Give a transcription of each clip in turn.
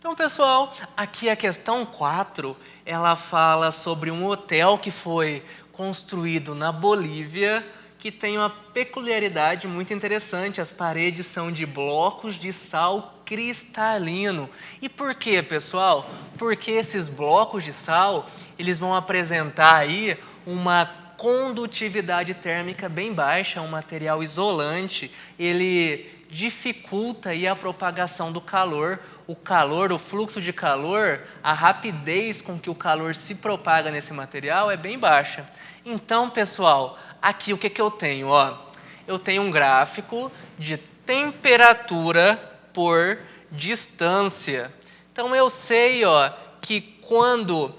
Então, pessoal, aqui a questão 4, ela fala sobre um hotel que foi construído na Bolívia, que tem uma peculiaridade muito interessante. As paredes são de blocos de sal cristalino. E por quê, pessoal? Porque esses blocos de sal, eles vão apresentar aí uma condutividade térmica bem baixa, um material isolante. Ele dificulta aí a propagação do calor. O calor, o fluxo de calor, a rapidez com que o calor se propaga nesse material é bem baixa. Então, pessoal, aqui o que eu tenho? Eu tenho um gráfico de temperatura por distância. Então, eu sei que quando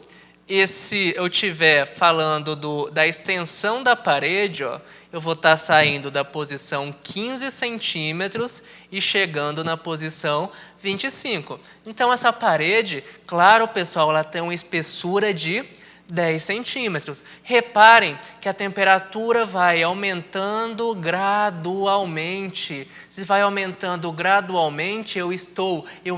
eu estiver falando da extensão da parede, eu vou estar saindo da posição 15 centímetros e chegando na posição 25. Então, essa parede, claro, pessoal, ela tem uma espessura de 10 centímetros. Reparem que a temperatura vai aumentando gradualmente. Se vai aumentando gradualmente, eu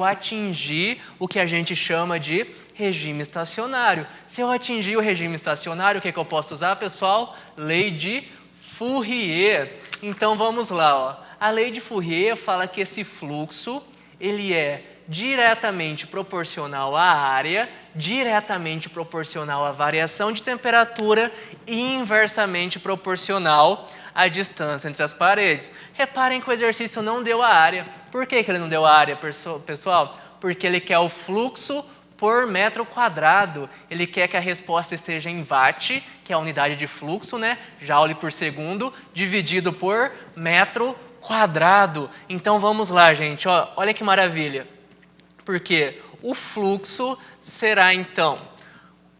atingi o que a gente chama de regime estacionário. Se eu atingir o regime estacionário, o que eu posso usar, pessoal? Lei de Fourier. Então, vamos lá. A lei de Fourier fala que esse fluxo ele é diretamente proporcional à área, diretamente proporcional à variação de temperatura e inversamente proporcional à distância entre as paredes. Reparem que o exercício não deu a área. Por que ele não deu a área, pessoal? Porque ele quer o fluxo por metro quadrado. Ele quer que a resposta esteja em watt, que é a unidade de fluxo, né? Joule por segundo, dividido por metro quadrado. Então, vamos lá, gente. Olha que maravilha. Porque o fluxo será, então,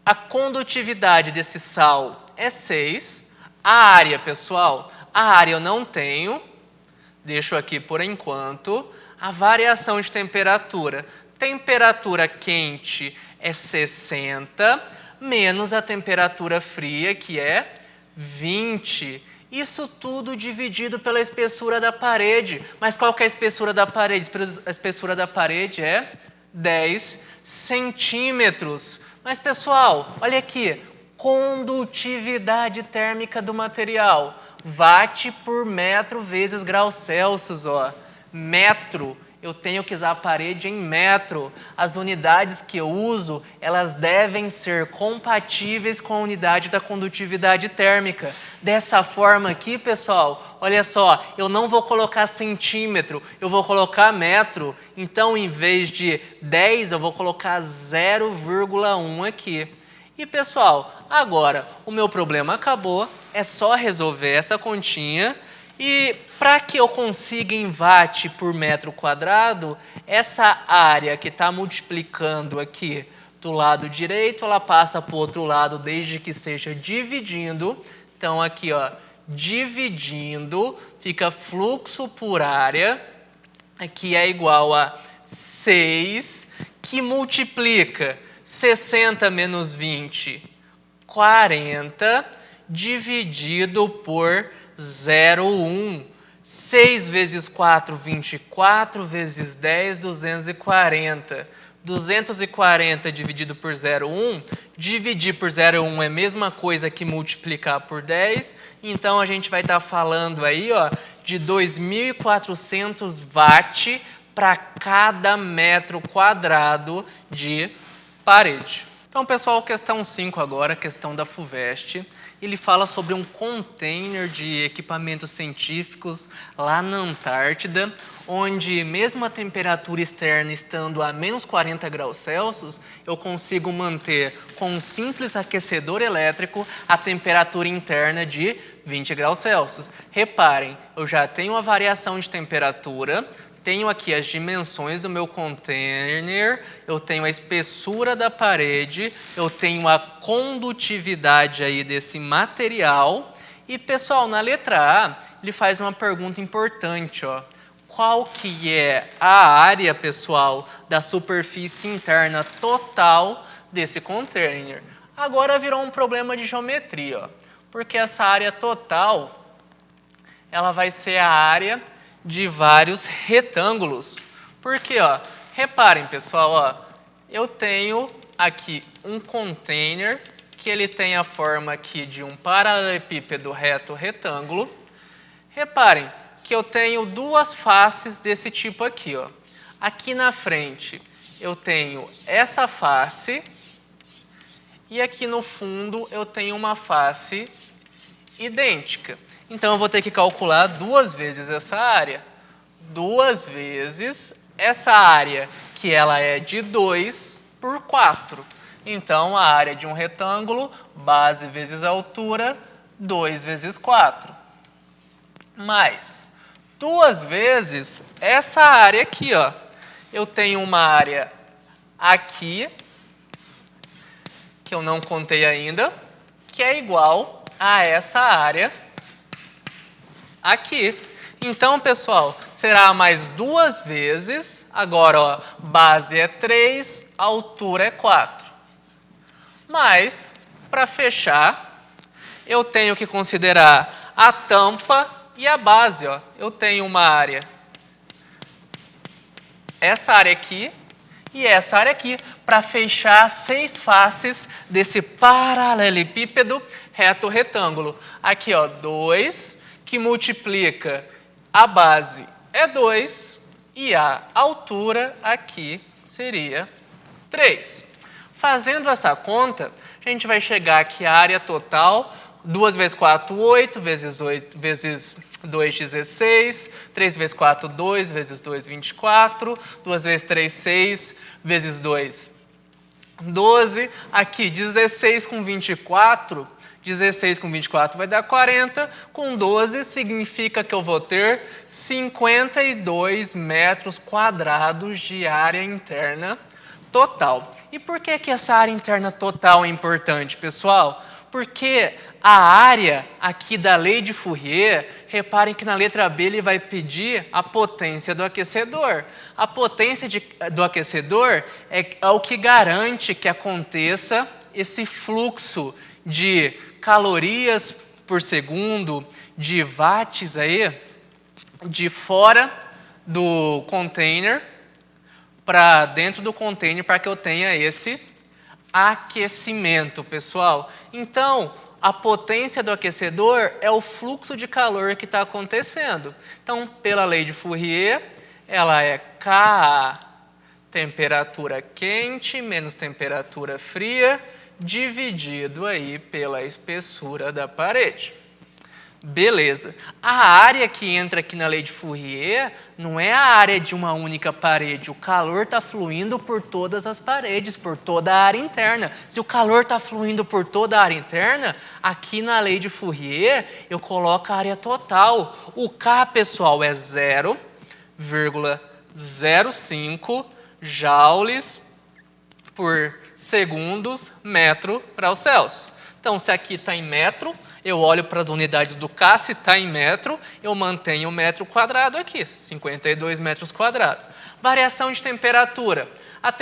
a condutividade desse sal é 6. A área, pessoal, a área eu não tenho. Deixo aqui por enquanto. A variação de temperatura. Temperatura quente é 60, menos a temperatura fria, que é 20. Isso tudo dividido pela espessura da parede. Mas qual que é a espessura da parede? A espessura da parede é 10 centímetros. Mas, pessoal, olha aqui. Condutividade térmica do material. Watt por metro vezes graus Celsius. Metro. Eu tenho que usar a parede em metro. As unidades que eu uso, elas devem ser compatíveis com a unidade da condutividade térmica. Dessa forma aqui, pessoal, olha só, eu não vou colocar centímetro, eu vou colocar metro. Então, em vez de 10, eu vou colocar 0,1 aqui. E, pessoal, agora o meu problema acabou, é só resolver essa continha. E para que eu consiga em watt por metro quadrado, essa área que está multiplicando aqui do lado direito, ela passa para o outro lado desde que seja dividindo. Então, aqui, dividindo, fica fluxo por área, aqui é igual a 6, que multiplica 60 menos 20, 40, dividido por 0,1. 6 vezes 4, 24, vezes 10, 240. 240 dividido por 0,1, dividir por 0,1 é a mesma coisa que multiplicar por 10, então a gente vai estar falando aí de 2.400 watt para cada metro quadrado de parede. Então, pessoal, questão 5 agora, questão da FUVEST. Ele fala sobre um container de equipamentos científicos lá na Antártida, onde mesmo a temperatura externa estando a menos 40 graus Celsius, eu consigo manter com um simples aquecedor elétrico a temperatura interna de 20 graus Celsius. Reparem, eu já tenho a variação de temperatura, tenho aqui as dimensões do meu container, eu tenho a espessura da parede, eu tenho a condutividade aí desse material. E, pessoal, na letra A, ele faz uma pergunta importante, Qual que é a área, pessoal, da superfície interna total desse container? Agora virou um problema de geometria, porque essa área total, ela vai ser a área de vários retângulos. Porque, Reparem, pessoal, ó, eu tenho aqui um container que ele tem a forma aqui de um paralelepípedo reto retângulo. Reparem que eu tenho duas faces desse tipo aqui, ó. Aqui na frente eu tenho essa face e aqui no fundo eu tenho uma face idêntica. Então eu vou ter que calcular duas vezes essa área. Duas vezes essa área, que ela é de 2 por 4. Então, a área de um retângulo, base vezes altura, 2 vezes 4. Mais duas vezes essa área aqui, ó. Eu tenho uma área aqui, que eu não contei ainda, que é igual a essa área aqui. Então, pessoal, será mais duas vezes. Agora, ó, base é 3, altura é 4. Mas, para fechar, eu tenho que considerar a tampa e a base. Ó. Eu tenho uma área, essa área aqui e essa área aqui, para fechar 6 faces desse paralelepípedo reto retângulo. Aqui, ó, 2, que multiplica a base é 2 e a altura aqui seria 3. Fazendo essa conta, a gente vai chegar aqui à área total, 2 vezes 4, 8, vezes 2, 16, 3 vezes 4, 2, vezes 2, 24, 2 vezes 3, 6, vezes 2, 12. Aqui, 16 com 24... 16 com 24 vai dar 40, com 12 significa que eu vou ter 52 metros quadrados de área interna total. E por que essa área interna total é importante, pessoal? Porque a área aqui da lei de Fourier, reparem que na letra B ele vai pedir a potência do aquecedor. A potência do aquecedor é o que garante que aconteça esse fluxo de calorias por segundo, de watts aí, de fora do container para dentro do container para que eu tenha esse aquecimento, pessoal. Então, a potência do aquecedor é o fluxo de calor que está acontecendo. Então, pela lei de Fourier, ela é Ka, temperatura quente menos temperatura fria, dividido aí pela espessura da parede. Beleza. A área que entra aqui na lei de Fourier não é a área de uma única parede. O calor está fluindo por todas as paredes, por toda a área interna. Se o calor está fluindo por toda a área interna, aqui na lei de Fourier eu coloco a área total. O K, pessoal, é 0,05 joules por segundos, metro para o Celsius. Então, se aqui está em metro, eu olho para as unidades do K, se está em metro, eu mantenho o metro quadrado aqui, 52 metros quadrados. Variação de temperatura. A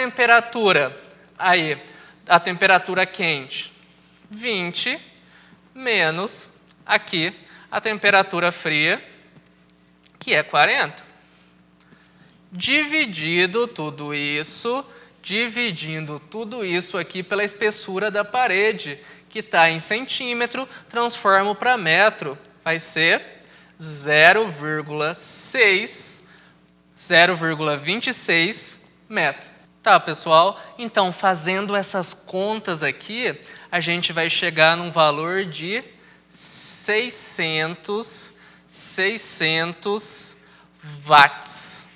temperatura quente, 20, menos aqui a temperatura fria, que é 40. Dividindo tudo isso aqui pela espessura da parede, que está em centímetro, transformo para metro. Vai ser 0,26 metros. Tá, pessoal? Então, fazendo essas contas aqui, a gente vai chegar num valor de 600 watts.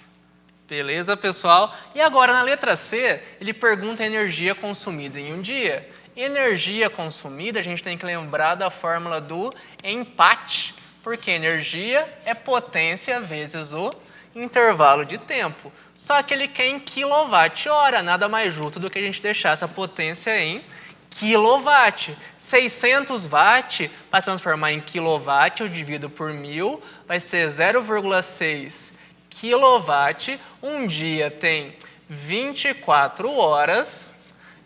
Beleza, pessoal? E agora, na letra C, ele pergunta a energia consumida em um dia. Energia consumida, a gente tem que lembrar da fórmula do empate, porque energia é potência vezes o intervalo de tempo. Só que ele quer em quilowatt-hora, nada mais justo do que a gente deixar essa potência em quilowatt. 600 watt, para transformar em quilowatt, eu divido por 1000, vai ser 0,6 quilowatt. Um dia tem 24 horas,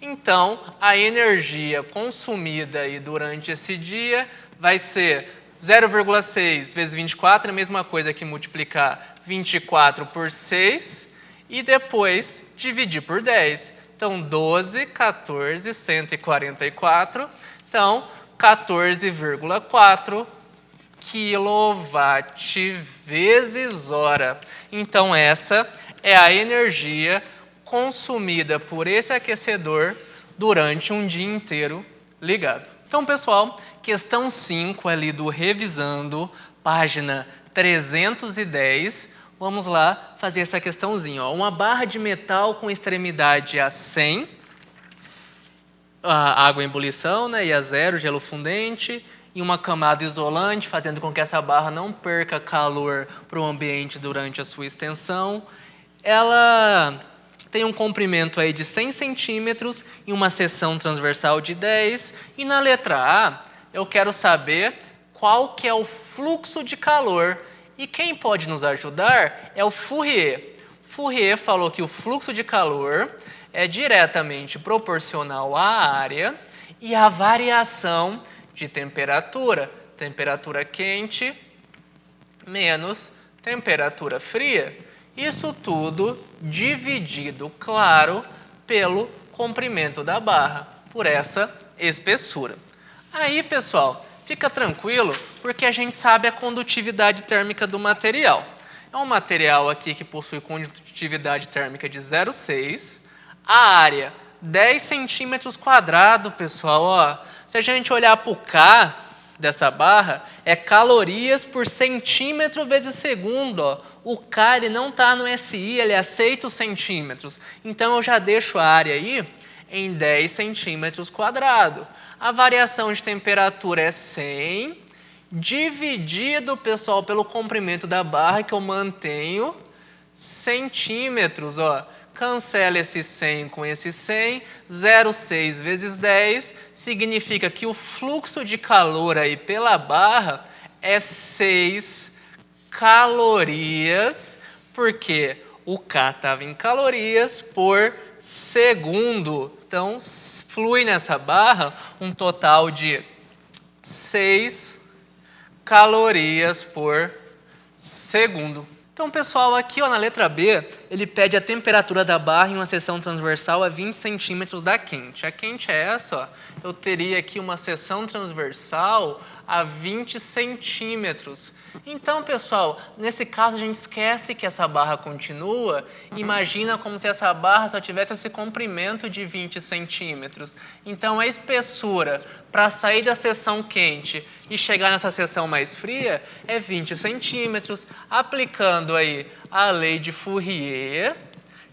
então a energia consumida aí durante esse dia vai ser 0,6 vezes 24, é a mesma coisa que multiplicar 24 por 6, e depois dividir por 10. Então, 12, 14, 144. Então, 14,4 kW vezes hora. Então, essa é a energia consumida por esse aquecedor durante um dia inteiro ligado. Então, pessoal, questão 5 ali do Revisando, página 310. Vamos lá fazer essa questãozinha. Ó. Uma barra de metal com extremidade a 100, a água em ebulição, né, e a 0, gelo fundente, e uma camada isolante, fazendo com que essa barra não perca calor para o ambiente durante a sua extensão. Ela tem um comprimento aí de 100 centímetros e uma seção transversal de 10. E na letra A, eu quero saber qual que é o fluxo de calor. E quem pode nos ajudar é o Fourier. Fourier falou que o fluxo de calor é diretamente proporcional à área e à variação de temperatura. Temperatura quente menos temperatura fria. Isso tudo dividido, claro, pelo comprimento da barra, por essa espessura. Aí, pessoal, fica tranquilo, porque a gente sabe a condutividade térmica do material. É um material aqui que possui condutividade térmica de 0,6. A área, 10 centímetros quadrados, pessoal. Ó, se a gente olhar para o K dessa barra, é calorias por centímetro vezes segundo. Ó. O K ele não está no SI, ele aceita os centímetros. Então, eu já deixo a área aí em 10 centímetros quadrados. A variação de temperatura é 100, dividido, pessoal, pelo comprimento da barra, que eu mantenho centímetros. Ó. Cancela esse 100 com esse 100, 0,6 vezes 10, significa que o fluxo de calor aí pela barra é 6 calorias, porque o K estava em calorias por segundo. Então, flui nessa barra um total de 6 calorias por segundo. Então, pessoal, aqui ó, na letra B, ele pede a temperatura da barra em uma seção transversal a 20 centímetros da quente. A quente é essa, ó. Eu teria aqui uma seção transversal a 20 centímetros. Então, pessoal, nesse caso a gente esquece que essa barra continua. Imagina como se essa barra só tivesse esse comprimento de 20 centímetros. Então, a espessura para sair da seção quente e chegar nessa seção mais fria é 20 centímetros. Aplicando aí a lei de Fourier,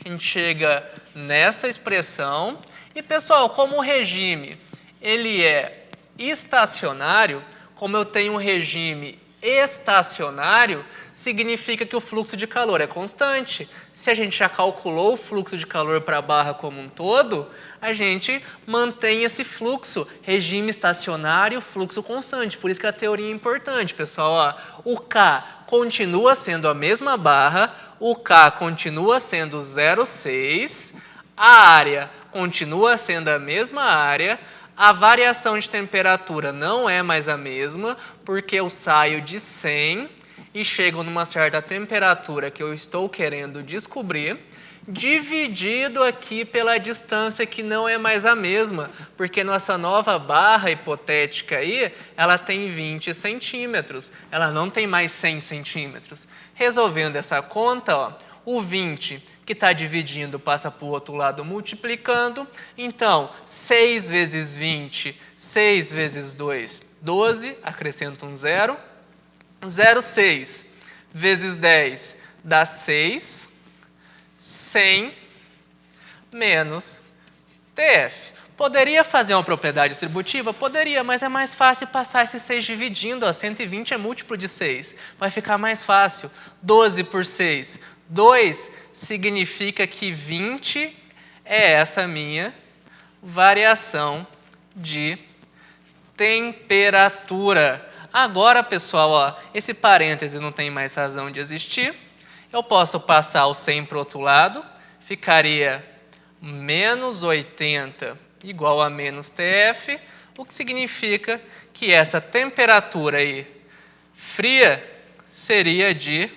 a gente chega nessa expressão. E, pessoal, como o regime ele é estacionário, como eu tenho um regime estacionário, significa que o fluxo de calor é constante. Se a gente já calculou o fluxo de calor para a barra como um todo, a gente mantém esse fluxo, regime estacionário, fluxo constante. Por isso que a teoria é importante, pessoal. Ó, o K continua sendo a mesma barra, o K continua sendo 0,6, a área continua sendo a mesma área, a variação de temperatura não é mais a mesma, porque eu saio de 100 e chego numa certa temperatura que eu estou querendo descobrir, dividido aqui pela distância que não é mais a mesma, porque nossa nova barra hipotética aí, ela tem 20 centímetros, ela não tem mais 100 centímetros. Resolvendo essa conta, ó, o 20 que está dividindo passa para o outro lado multiplicando. Então, 6 vezes 20, 6 vezes 2, 12, acrescento um 0. 0,6 vezes 10 dá 6, 100 menos TF. Poderia fazer uma propriedade distributiva? Poderia, mas é mais fácil passar esse 6 dividindo. Ó, 120 é múltiplo de 6. Vai ficar mais fácil. 12 por 6, 2 significa que 20 é essa minha variação de temperatura. Agora, pessoal, ó, esse parêntese não tem mais razão de existir. Eu posso passar o 100 para o outro lado. Ficaria menos 80 igual a menos TF, o que significa que essa temperatura aí fria seria de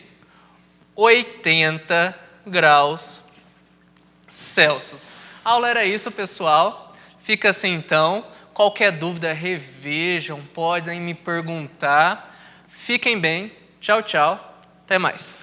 80 graus Celsius. A aula era isso, pessoal. Fica assim então. Qualquer dúvida, revejam, podem me perguntar. Fiquem bem. Tchau, tchau. Até mais.